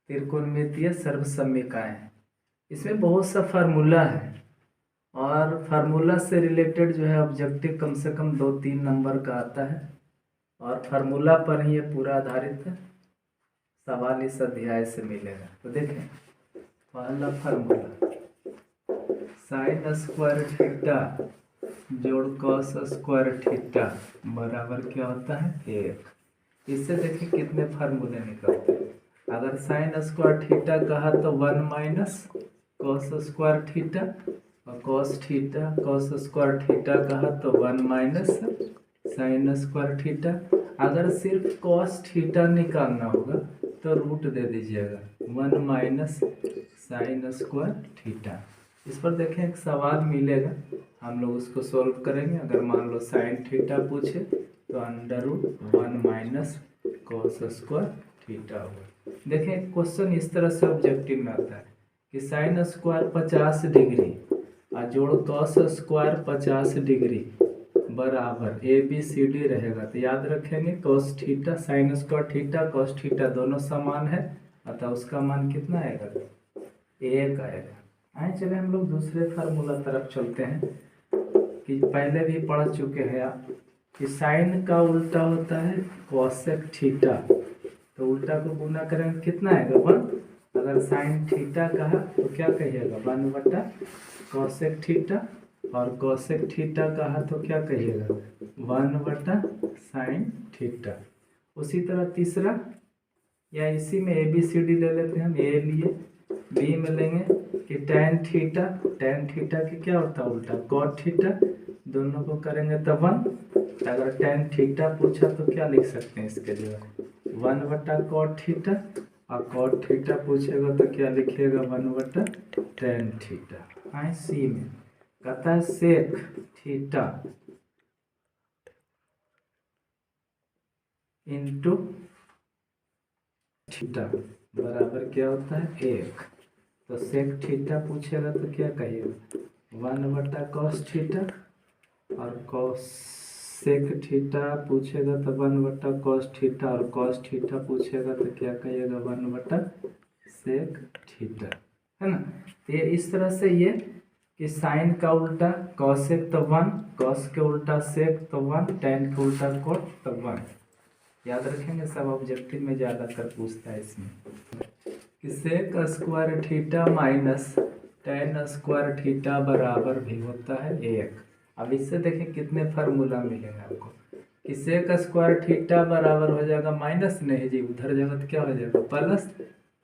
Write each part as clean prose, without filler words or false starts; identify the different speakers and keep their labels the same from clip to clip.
Speaker 1: त्रिकोणमितीय सर्वसम्यिकाएं। इसमें बहुत सा फार्मूला है और फार्मूला से रिलेटेड जो है ऑब्जेक्टिव कम से कम 2-3 नंबर का आता है और फार्मूला पर ही ये पूरा आधारित है। सवाल इस अध्याय से मिलेगा। तो देखें, पहला फार्मूला साइन स्क्वायर थीटा जोड़ कॉस स्क्वायर थीटा बराबर क्या होता है 1। इससे देखिए कितने फार्मूले निकलते हैं। अगर साइन स्क्वायर थीटा कहा तो 1 माइनस कॉस स्क्वायर थीटा, और कॉस स्क्वायर थीटा कहा तो 1 माइनस साइन स्क्वायर थीटा। अगर सिर्फ कॉस थीटा निकालना होगा तो रूट दे दीजिएगा 1 माइनस साइन स्क्वायर थीटा। इस पर देखें एक सवाल मिलेगा, हम लोग उसको सॉल्व करेंगे। अगर मान लो साइन थीटा पूछे तो √1 माइनस कॉस स्क्वायर थीटा होगा। देखें क्वेश्चन इस तरह से ऑब्जेक्टिव में आता है कि साइन स्क्वायर 50 डिग्री और जोड़ कॉस स्क्वायर 50 डिग्री बराबर ABCD रहेगा। तो याद रखेंगे cos theta sine square theta cos theta दोनों समान है, अतः उसका मान कितना आएगा 1 आएगा। आए चले हम लोग दूसरे फार्मूला तरफ चलते हैं कि पहले भी पढ़ चुके हैं आप कि साइन का उल्टा होता है कोसेक थीटा। तो उल्टा को गुना करेंगे कितना आएगा 1। अगर साइन थीटा कहा तो क्या कहिएगा 1 बटा कोसेक थीटा, और कोसेक थीटा कहा तो क्या कहिएगा 1 बटा साइन थीटा। उसी तरह तीसरा, या इसी में ABCD ले लेते हैं हम। A लिए, B में लेंगे कि tan थीटा के क्या होता है उल्टा cot थीटा, दोनों को करेंगे तो 1। अगर tan थीटा पूछा तो क्या लिख सकते हैं इसके जगह 1 बटा cot थीटा, और cot थीटा पूछेगा तो क्या लिखिएगा 1 बटा tan थीटा। आए सी में कहता है सेक थीटा इंटू थीटा बराबर क्या होता है 1। तो सेक थीटा पूछेगा तो क्या कहिएगा 1 बटा कॉस थीटा, और कॉस सेक थीटा पूछेगा तो 1 बटा कॉस थीटा, और कॉस थीटा पूछेगा तो क्या कहिएगा 1 बटा सेक थीटा, है ना। तो ये इस तरह से ये कि साइन का उल्टा कॉसेक तो 1, कॉस के उल्टा सेक तो 1, टेन के उल्टा कोट तो 1। याद रखेंगे, सब ऑब्जेक्टिव में ज़्यादातर पूछता है इसमें कि sec square theta minus tan square theta बराबर भी होता है 1। अब इससे देखें कितने फार्मूला मिलेंगे आपको कि सेक स्क्वायर थीटा बराबर हो जाएगा माइनस, नहीं जी उधर जाएगा तो क्या हो जाएगा प्लस,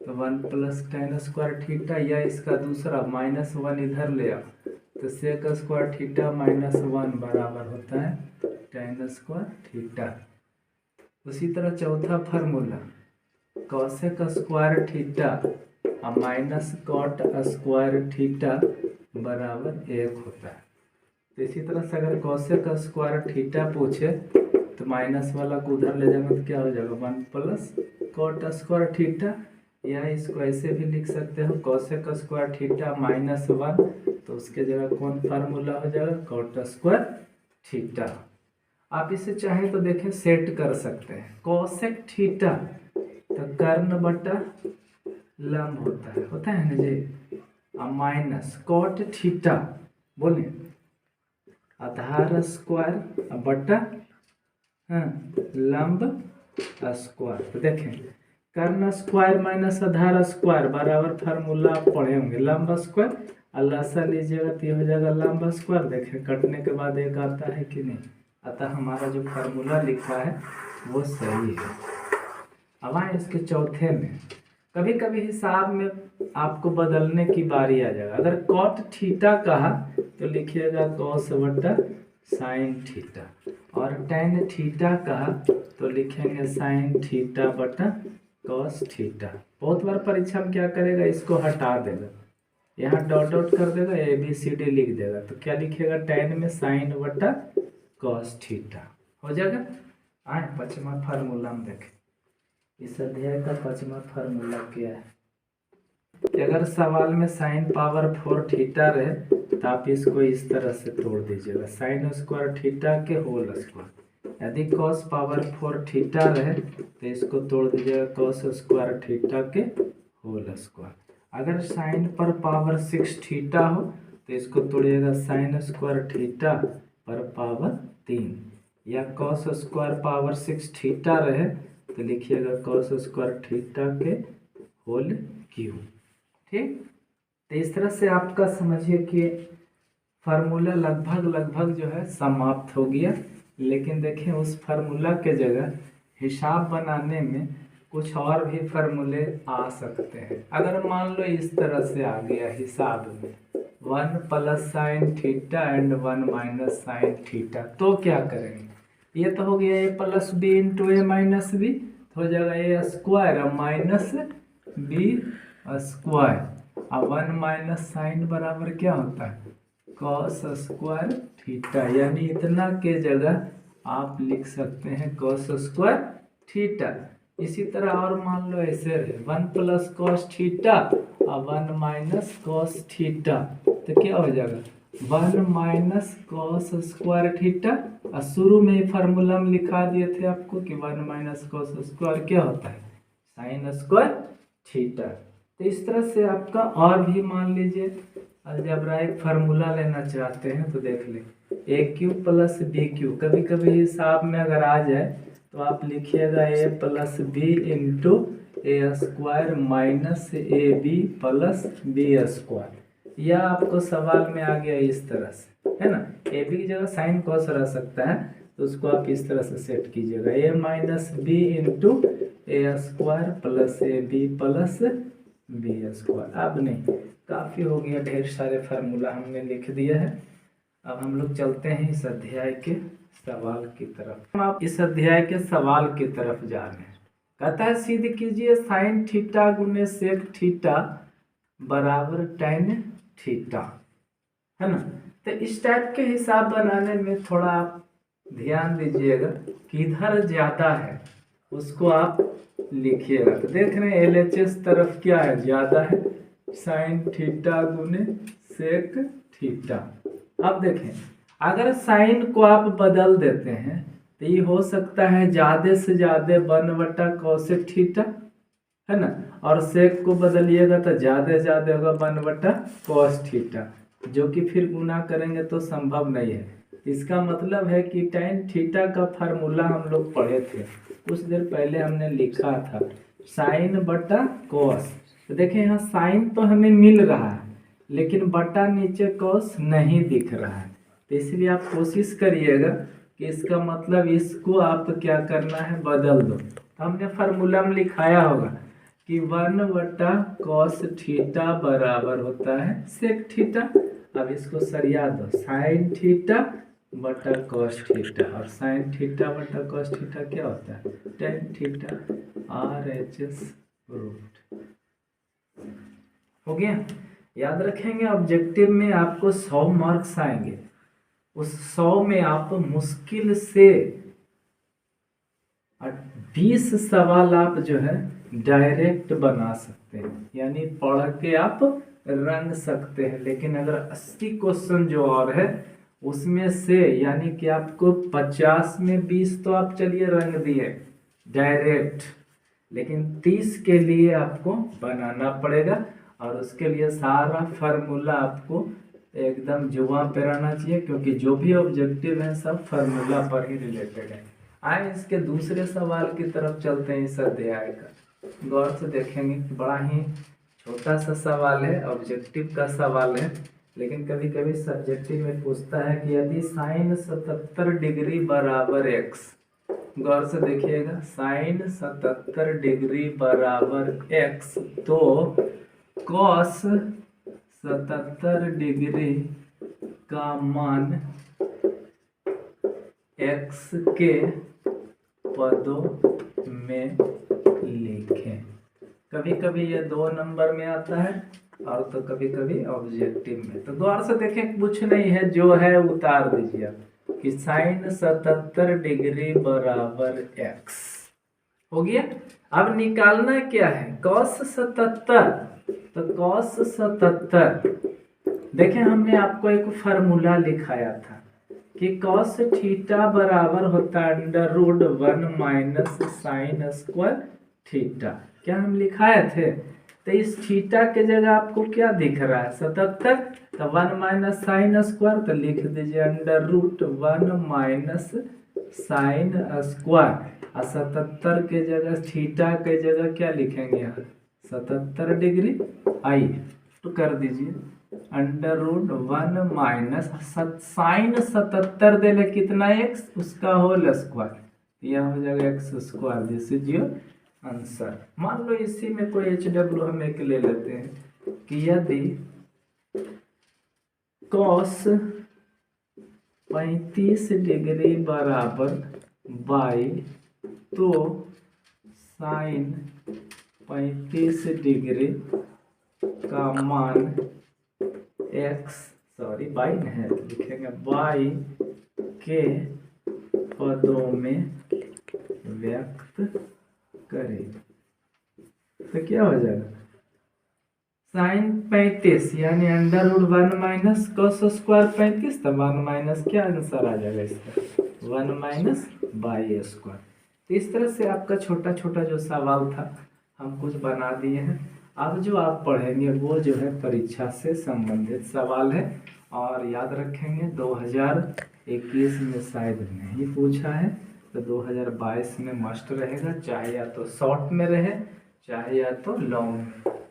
Speaker 1: तो 1 प्लस टेन स्क्वायर थीटा, या इसका दूसरा -1 इधर ले आओ तो सेक स्क्वायर थीटा -1 बराबर होता है टेन स्क्वायर थीटा। उसी तरह चौथा फार्मूला कॉसेक स्क्वायर थीटा और माइनस कॉट स्क्वायर थीटा बराबर 1 होता है। तो इसी तरह से अगर कॉसेक स्क्वायर थीटा पूछे तो माइनस वाला को उधर ले जाएंगे तो क्या हो जाएगा 1 प्लस कॉट स्क्वायर थीटा, या इसको ऐसे भी लिख सकते हो कॉसेक स्क्वायर थीटा -1, तो उसके जगह कौन फार्मूला हो जाएगा कॉट स्क्वायर थीटा। आप इसे चाहें तो देखें सेट कर सकते हैं। कॉसेक थीटा तो कर्ण बटा लंब होता है ना जी, और माइनस कॉट थीटा बोलिए आधार स्क्वायर बटा लंब स्क्वायर। तो देखें कर्ण स्क्वायर माइनस आधार स्क्वायर बराबर फार्मूला आप पढ़े होंगे लंब स्क्वायर, अल्लाह लीजिएगा तो ये हो जाएगा लंब स्क्वायर। देखें कटने के बाद एक आता है कि नहीं, अतः हमारा जो फार्मूला लिखा है वो सही है। अब आए इसके चौथे में, कभी कभी हिसाब में आपको बदलने की बारी आ जाएगा। अगर कॉट थीटा कहा तो लिखिएगा कॉस बटा साइन थीटा, और टेन थीटा कहा तो लिखेंगे साइन थीटा बटा कॉस थीटा। बहुत बार परीक्षा में क्या करेगा, इसको हटा देगा, यहाँ डॉट डॉट कर देगा ABCD लिख देगा, तो क्या लिखेगा टेन में साइन बटा कॉस थीटा हो जाएगा। आए पांचवा फार्मूला में देखें, इस अध्याय का पांचवा फार्मूला क्या है कि अगर सवाल में साइन पावर 4 थीटा रहे तो आप इसको इस तरह से तोड़ दीजिएगा साइन स्क्वायर थीटा के होल स्क्वायर। यदि cos पावर 4 थीटा रहे तो इसको तोड़ दीजिएगा cos स्क्वायर थीटा के होल स्क्वायर। अगर साइन पर पावर 6 थीटा हो तो इसको तोड़िएगा साइन स्क्वायर थीटा पर पावर 3, या कॉस स्क्वायर पावर 6 थीटा रहे तो लिखिएगा कॉस स्क्वायर थीटा के होल क्यूब। ठीक, तो इस तरह से आपका समझिए कि फार्मूला लगभग जो है समाप्त हो गया। लेकिन देखें उस फार्मूला के जगह हिसाब बनाने में कुछ और भी फार्मूले आ सकते हैं। अगर मान लो इस तरह से आ गया हिसाब में 1 plus sine theta and 1 minus sine theta, तो क्या करेंगे? ये तो हो गया ए प्लस बी इंटू ए माइनस बी, हो जाएगा ए स्क्वायर माइनस बी स्क्वायर। अब 1 माइनस साइन बराबर क्या होता है? कॉस स्क्वायर थीटा, यानी इतना के जगह आप लिख सकते हैं कॉस स्क्वायर थीटा। इसी तरह और मान लो ऐसे रहे 1 प्लस कॉस थीटा और 1 माइनस कॉस थीटा, तो क्या हो जाएगा 1 माइनस कॉस स्क्वायर थीटा। और शुरू में ही फार्मूला में लिखा दिए थे आपको कि 1 माइनस कॉस स्क्वायर क्या होता है? Sine square theta. तो इस तरह से आपका और भी मान लीजिए अलजेब्राइक फार्मूला लेना चाहते हैं तो देख लें ए क्यूब प्लस बी क्यूब। कभी कभी हिसाब में अगर आ जाए तो आप लिखिएगा A plus B into A square minus A B plus B square, या आपको सवाल में आ गया इस तरह से, है ना? ए बी की जगह साइन कॉस रह सकता है तो उसको आप इस तरह से सेट कीजिएगा A minus B into A square plus A B plus B square. अब नहीं, काफ़ी हो गया, ढेर सारे फार्मूला हमने लिख दिया है। अब हम लोग चलते हैं इस अध्याय के सवाल की तरफ। हम आप इस अध्याय के सवाल की तरफ जा रहे हैं। कहता है सिद्ध कीजिए साइन थीटा गुने सेक थीटा बराबर टेन थीटा, है ना? तो इस टाइप के हिसाब बनाने में थोड़ा आप ध्यान दीजिएगा कि इधर ज़्यादा है उसको आप लिखिएगा। तो देख रहे हैं LHS तरफ क्या है? ज़्यादा है, साइन थीटा गुने सेक थीटा। अब देखें अगर साइन को आप बदल देते हैं तो ये हो सकता है ज़्यादा से ज़्यादा 1/cos थीटा, है ना? और सेक को बदलिएगा तो ज़्यादा से ज़्यादा होगा 1/cos थीटा, जो कि फिर गुना करेंगे तो संभव नहीं है। इसका मतलब है कि tan थीटा का फार्मूला हम लोग पढ़े थे कुछ देर पहले, हमने लिखा था साइन बटा कॉस। तो देखें यहाँ साइन तो हमें मिल रहा है लेकिन बटा नीचे कॉस नहीं दिख रहा है, तो इसलिए आप कोशिश करिएगा कि इसका मतलब इसको आप क्या करना है, बदल दो। तो हमने फार्मूला में लिखाया होगा कि 1/cos थीटा बराबर होता है सेक थीटा। अब इसको सरिया दो, साइन थीटा बटा कॉस थीटा, और साइन थीटा बटा कॉस थीटा क्या होता है? Tan theta. RHS रूट हो गया। याद रखेंगे ऑब्जेक्टिव में आपको 100 मार्क्स आएंगे, उस 100 में आप मुश्किल से 20 सवाल आप जो है डायरेक्ट बना सकते हैं, यानी पढ़ के आप रंग सकते हैं। लेकिन अगर 80 क्वेश्चन जो और है उसमें से यानी कि आपको 50 में 20 तो आप चलिए रंग दिए डायरेक्ट, लेकिन 30 के लिए आपको बनाना पड़ेगा और उसके लिए सारा फार्मूला आपको एकदम जुबान पे रहना चाहिए, क्योंकि जो भी ऑब्जेक्टिव है सब फार्मूला पर ही रिलेटेड है। आए इसके दूसरे सवाल की तरफ चलते हैं। इस अध्याय का गौर से देखेंगे, बड़ा ही छोटा सा सवाल है, ऑब्जेक्टिव का सवाल है, लेकिन कभी कभी सब्जेक्टिव में पूछता है कि यदि साइन 77 डिग्री बराबर x, गौर से देखिएगा, साइन 77 डिग्री बराबर x, तो कॉस 77 डिग्री का मान x के पदों में लिखें। कभी कभी ये 2 नंबर में आता है और तो कभी कभी ऑब्जेक्टिव में। तो गौर से देखें, कुछ नहीं है, जो है उतार दीजिए कि साइन 77 डिग्री बराबर x हो गया। अब निकालना क्या है? कॉस 77। तो कॉस 77 देखें, हमने आपको एक फार्मूला लिखाया था कि कॉस थीटा बराबर होता है √1 माइनस साइन स्क्वायर थीटा। क्या हम लिखाए थे? तो इस थीटा के जगह आपको क्या दिख रहा है 77, तो 1 माइनस साइन स्क्वायर, तो लिख दीजिए under root 1 minus sine square. और 77 के जगह थीटा के जगह क्या लिखेंगे यहाँ 77 डिग्री। आइए तो कर दीजिए अंडर रूट 1 माइनस साइन 77 दे ले कितना एक्स, उसका होल स्क्वायर, यह हो जाएगा x square. This is your answer. मान लो इसी में कोई एच डब्ल्यू हम एक ले लेते हैं कि यदि कॉस 35 डिग्री बराबर बाई, तो साइन 35 डिग्री का मान एक्स, सॉरी बाई नहीं लिखेंगे, बाई के पदों में व्यक्त करें। तो क्या हो जाएगा साइन 35 यानी under root 1 minus cos square 35, तो 1 माइनस क्या आंसर आ जाएगा इसका 1 माइनस बाई स्क्वायर। तो इस तरह से आपका छोटा छोटा जो सवाल था हम कुछ बना दिए हैं। अब जो आप पढ़ेंगे वो जो है परीक्षा से संबंधित सवाल है, और याद रखेंगे 2021 में शायद नहीं पूछा है, तो 2022 में मस्ट रहेगा, चाहे या तो शॉर्ट में रहे चाहे या तो लॉन्ग,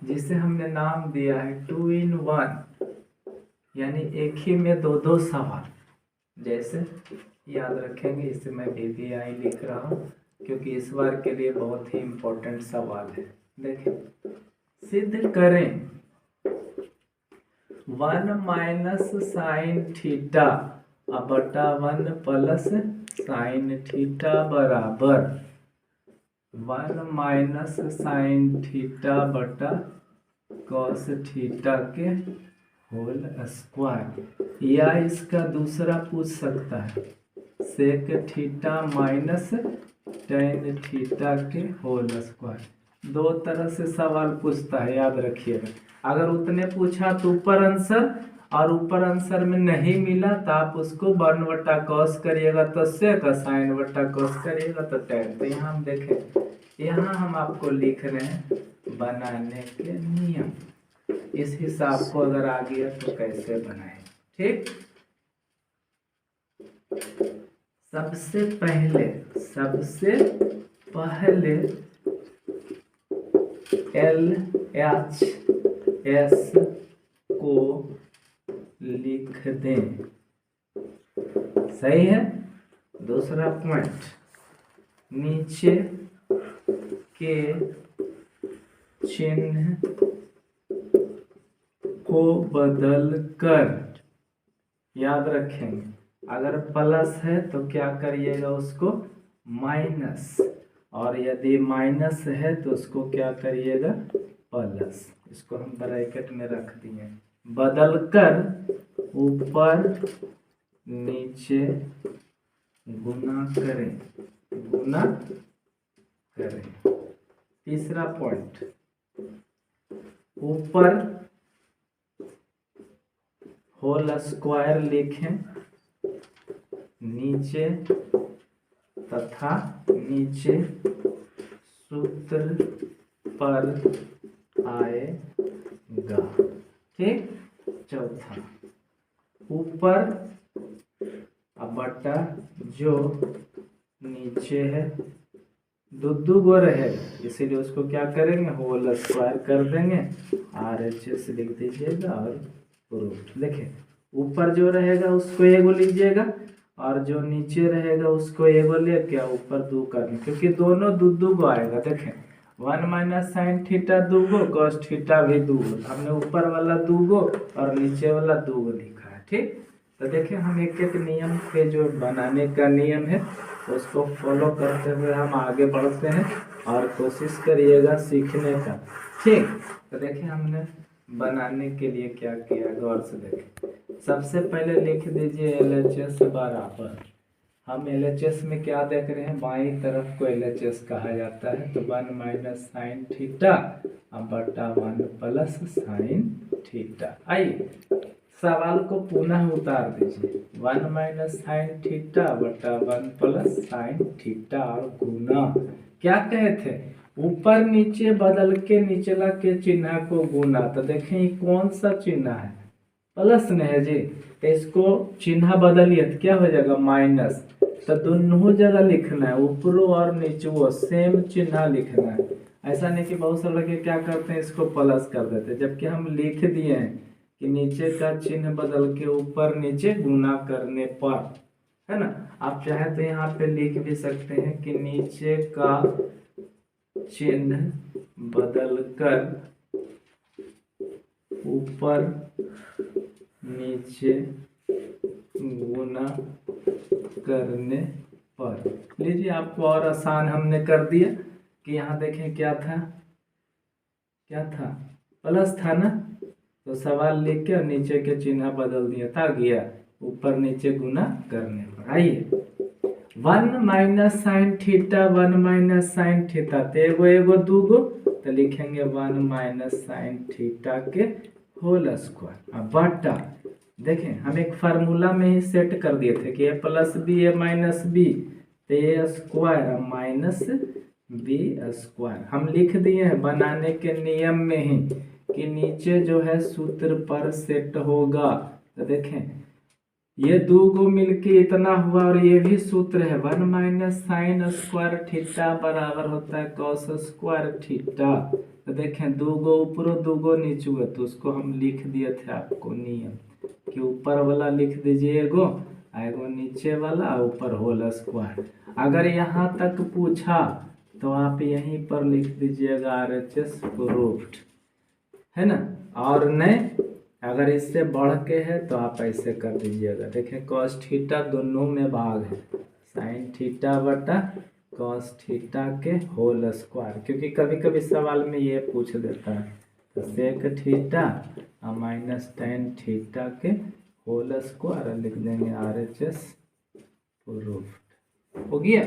Speaker 1: जिसे हमने नाम दिया है 2 in 1, यानी एक ही में दो दो सवाल। जैसे याद रखेंगे, इसे मैं VVI लिख रहा हूँ क्योंकि इस बार के लिए बहुत ही इम्पोर्टेंट सवाल है। देखिए सिद्ध करें 1 माइनस साइन थीटा बटा 1 प्लस साइन थीटा बराबर 1 माइनस साइन थीटा बटा कॉस थीटा के होल स्क्वायर, या इसका दूसरा पूछ सकता है sec theta minus tan theta के होल स्क्वायर। दो तरह से सवाल पूछता है, याद रखिएगा। अगर उतने पूछा तो ऊपर आंसर, और ऊपर आंसर में नहीं मिला तो आप उसको 1 बटा कॉस करिएगा, तो सेक साइन बटा कॉस करिएगा तो टेन। तो यहाँ हम देखें, यहाँ हम आपको लिख रहे हैं बनाने के नियम, इस हिसाब को अगर आ गया तो कैसे बनाए। ठीक, सबसे पहले LHS को लिख दें, सही है। दूसरा पॉइंट, नीचे के चिन्ह को बदल कर, याद रखेंगे अगर प्लस है तो क्या करिएगा उसको माइनस, और यदि माइनस है तो उसको क्या करिएगा प्लस। इसको हम ब्रैकेट में रख दिए, बदल कर ऊपर नीचे गुना करें। तीसरा पॉइंट, ऊपर होल स्क्वायर लिखें, नीचे तथा नीचे सूत्र पर आएगा। ठीक, चौथा ऊपर बटा जो नीचे है दो गो रहेगा, इसीलिए उसको क्या करेंगे होल स्क्वायर कर देंगे, RHS लिख दीजिएगा और प्रूफ। देखिए ऊपर जो रहेगा उसको एगो लीजिएगा, और जो नीचे रहेगा उसको एगो लेके ऊपर दो करना, क्योंकि दोनों दो गो आएगा। देखें 1 माइनस साइन थीटा 2 गो, कॉस थीटा भी 2 गो, हमने ऊपर वाला 2 गो और नीचे वाला 2 गो लिखा है। ठीक, तो देखिए हम एक एक नियम पे जो बनाने का नियम है उसको फॉलो करते हुए हम आगे बढ़ते हैं, और कोशिश करिएगा सीखने का। ठीक, तो देखिए हमने बनाने के लिए क्या किया, गौर से देखें। सबसे पहले लिख दीजिए LHS बराबर, हम LHS में क्या देख रहे हैं, बाईं तरफ को LHS कहा जाता है, तो 1 माइनस साइन थीटा बटा 1 प्लस साइन थीटा। आइए सवाल को पुनः उतार दीजिए, 1 माइनस साइन थीटा बटा 1 प्लस साइन थीटा और गुना, क्या कहे थे ऊपर नीचे बदल के निचला के चिन्ह को गुना। तो देखें ये कौन सा चिन्ह है, प्लस में है जी, तो इसको चिन्ह बदलिए तो क्या हो जाएगा माइनस। तो दोनों जगह लिखना है, ऊपरों और नीचों सेम चिन्ह लिखना है। ऐसा नहीं कि बहुत सारे लड़के क्या करते हैं इसको प्लस कर देते हैं, जबकि हम लिख दिए हैं कि नीचे का चिन्ह बदल के ऊपर नीचे गुना करने पर, है ना। आप चाहे तो यहाँ पे लिख भी सकते हैं कि नीचे का चिन्ह बदलकर ऊपर नीचे गुना करने पर। लीजिए आपको और आसान हमने कर दिया कि यहाँ देखें क्या था, क्या था, प्लस था ना, तो सवाल लिख के नीचे के चिन्ह बदल दिया था, गया ऊपर नीचे गुना करने पर। आइए 1 minus sine theta, 1 minus sine theta, तो एगो एगो दूगो, तो लिखेंगे 1 माइनस साइन थीटा के होल स्क्वायर। अब बटा देखें हम एक फार्मूला में ही सेट कर दिए थे कि ए प्लस बी ए माइनस बी, तो ए स्क्वायर माइनस बी स्क्वायर हम लिख दिए हैं बनाने के नियम में ही कि नीचे जो है सूत्र पर सेट होगा। तो देखें ये दो को मिलके इतना हुआ और ये भी सूत्र है 1 माइनस साइन स्क्वायर थीटा बराबर होता है कॉस स्क्वायर थीटा। तो देखें दो गो ऊपर दो गो नीचे है, तो उसको हम लिख दिए थे आपको नियम कि ऊपर वाला लिख दीजिए एगो, एगो नीचे वाला, ऊपर होल स्क्वायर। अगर यहाँ तक पूछा तो आप यहीं पर लिख दीजिएगा RHS प्रूफ्ड, है ना। और नहीं अगर इससे बढ़ के है तो आप ऐसे कर दीजिएगा। देखें कॉस थीटा दोनों में भाग है, साइन थीटा बटा कॉस थीटा के होल स्क्वायर, क्योंकि कभी कभी सवाल में ये पूछ देता है। तो सेक थीटा और माइनस टेन थीटा के होल स्क्वायर लिख देंगे RHS प्रूफ्ड। हो गया।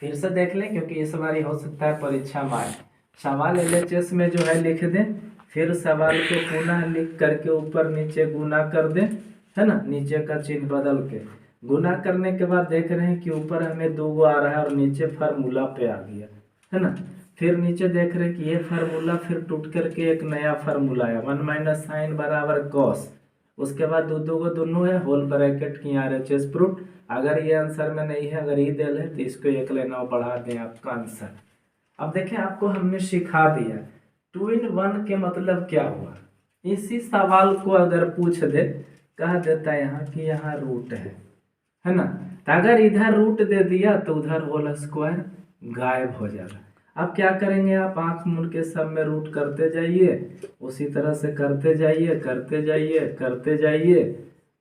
Speaker 1: फिर से देख लें क्योंकि इस बार हो सकता है परीक्षा में आए। सवाल LHS में जो है लिख दें, फिर सवाल को पुनः लिख करके ऊपर नीचे गुना कर दें, है ना, नीचे का चिन्ह बदल के गुना करने के बाद देख रहे हैं कि ऊपर हमें दो गो आ रहा है और नीचे फार्मूला पे आ गया, है ना। फिर नीचे देख रहे हैं कि ये फार्मूला फिर टूट करके एक नया फार्मूला है 1 माइनस साइन बराबर कॉस, उसके बाद दो दो को दोनों है होल ब्रैकेट की RHS प्रूफ। अगर ये आंसर में नहीं है, अगर ये दिल है तो इसको एक लेना बढ़ा दें आपका आंसर। अब देखें आपको हमने सिखा दिया 2 in 1 के मतलब क्या हुआ। इसी सवाल को अगर पूछ दे, कह देता है यहाँ कि यहाँ रूट है ना, तो अगर इधर रूट दे दिया तो उधर होल स्क्वायर गायब हो जाएगा। अब क्या करेंगे, आप आंख मूंद के सब में रूट करते जाइए, उसी तरह से करते जाइए करते जाइए करते जाइए,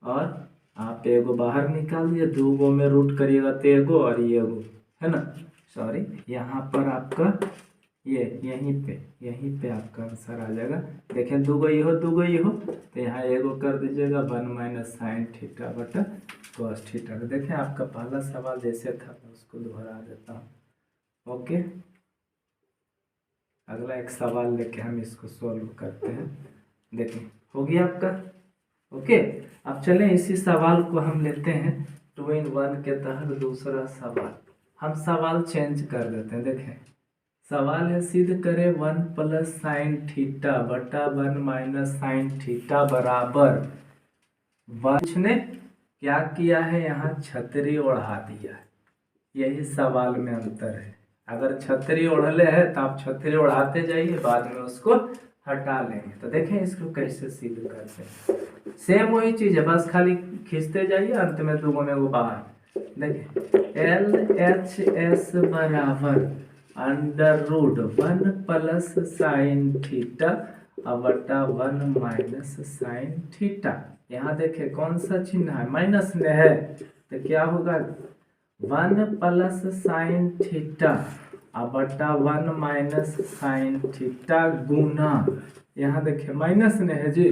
Speaker 1: और आप एगो बाहर निकाल दिए, दो गो में रूट करिएगा तो एगो और ये एगो, है ना, सॉरी यहाँ पर आपका ये यहीं पे आपका आंसर आ जाएगा। देखें दो गो ये हो दो गो ये हो, तो यहाँ एगो कर दीजिएगा 1 माइनस साइन थीटा बटा कॉस थीटा। तो देखें आपका पहला सवाल जैसे था मैं उसको दोहरा देता हूँ। ओके, अगला एक सवाल लेके हम इसको सॉल्व करते हैं। देखें हो गया आपका। ओके, अब चलें इसी सवाल को हम लेते हैं 2 in 1 के तहत दूसरा सवाल। हम सवाल चेंज कर देते हैं। देखें सवाल है सिद्ध करें 1 प्लस साइन थीटा बटा 1 माइनस साइन थीटा बराबर 1। ने क्या किया है, यहाँ छतरी ओढ़ा दिया है, यही सवाल में अंतर है। अगर छतरी ओढ़ले है तो आप छतरी ओढ़ाते जाइए, बाद में उसको हटा लेंगे। तो देखें इसको कैसे सिद्ध करते हैं। सेम वही चीज है, बस खाली खींचते जाइए, अंत में दो में वो बाहर। देखिए LHS बराबर under root 1 plus sine theta बटा 1 माइनस साइन थीटा। यहाँ देखे कौन सा चिन्ह है, माइनस में है, तो क्या होगा 1 प्लस साइन थीटा बटा 1 माइनस साइन थीटा गुना, यहाँ देखिए माइनस में है जी,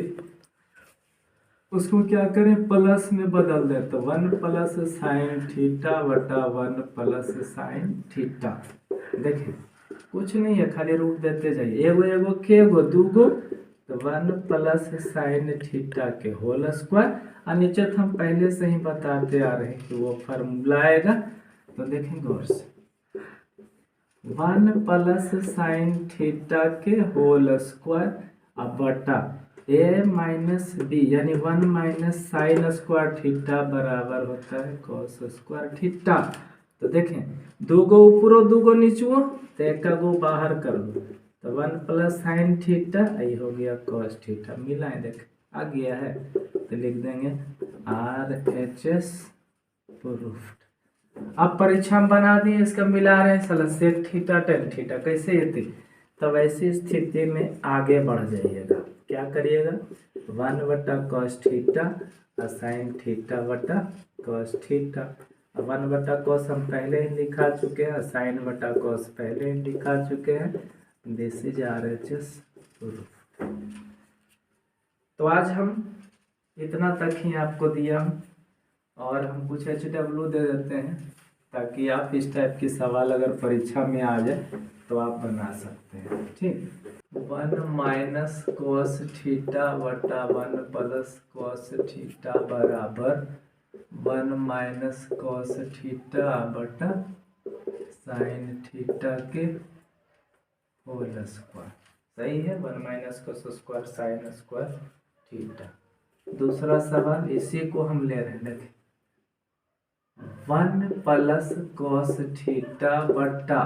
Speaker 1: उसको क्या करें प्लस में बदल दे, तो 1 प्लस साइन थीटा बटा 1 प्लस साइन थीटा। देखिए कुछ नहीं है, खाली रूट देते जाइए, एगो एगो के एगो दूगो, तो 1 प्लस साइन थीटा के होल स्क्वायर। और नीचे तो हम पहले से ही बताते आ रहे हैं कि वो फार्मूला आएगा। तो देखें गौर से 1 प्लस साइन थीटा के होल स्क्वायर अब बटा ए माइनस बी, यानी 1 माइनस साइन स्क्वायर थीटा बराबर होता है कॉस स्क्वायर थीटा। तो देखें, दूगो ऊपरो दूगो नीचुओ, तो एक गो बाहर कर लो, तो 1 प्लस साइन थीटा ये हो गया कॉस थीटा, मिलाएं देख आ गया है, तो लिख देंगे RHS प्रूफ्ड। अब परीक्षा में बना दिए, इसका मिला रहे हैं साला सेक थीटा टेन थीटा, कैसे ये थी। तब ऐसी स्थिति में आगे बढ़ जाइएगा, क्या करिएगा 1 बटा कॉस थीटा और साइन थीटा बटा कॉस थीटा। 1 बटा कॉस हम पहले ही लिखा चुके हैं, साइन बटा कॉस पहले ही लिखा चुके हैं। This is RHS proof. तो आज हम इतना तक ही आपको दिया हूँ, और हम कुछ HW दे देते हैं ताकि आप इस टाइप की सवाल अगर परीक्षा में आ जाए तो आप बना सकते हैं। ठीक, 1 माइनस कॉस थीटा बटा 1 प्लस कॉस थीटा बराबर 1 माइनस कॉस थीटा बटा साइन थीटा के होल स्क्वायर। सही है, 1 minus cos square sine square theta. दूसरा सवाल इसी को हम ले रहे हैं, देखें 1 प्लस कॉस थीटा बटा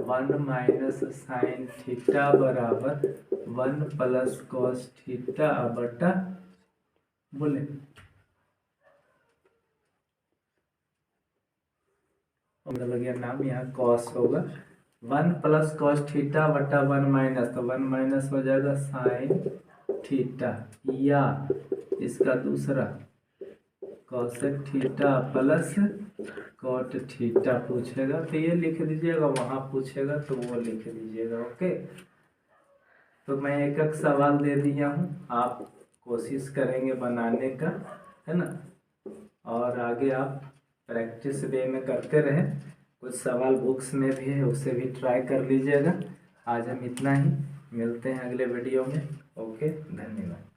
Speaker 1: 1 माइनस साइन थीटा बराबर 1 प्लस कॉस थीटा बटा, बोले लग गया नाम, यहाँ कॉस होगा 1 प्लस कॉस थीटा बटा 1 माइनस, तो 1 माइनस हो जाएगा साइन थीटा, या इसका दूसरा cosec theta plus cot theta पूछेगा तो ये लिख दीजिएगा, वहाँ पूछेगा तो वो लिख दीजिएगा। ओके, तो मैं एक एक सवाल दे दिया हूँ, आप कोशिश करेंगे बनाने का, है ना, और आगे आप प्रैक्टिस वे में करते रहें। कुछ सवाल बुक्स में भी है, उसे भी ट्राई कर लीजिएगा। आज हम इतना ही, मिलते हैं अगले वीडियो में। ओके, धन्यवाद।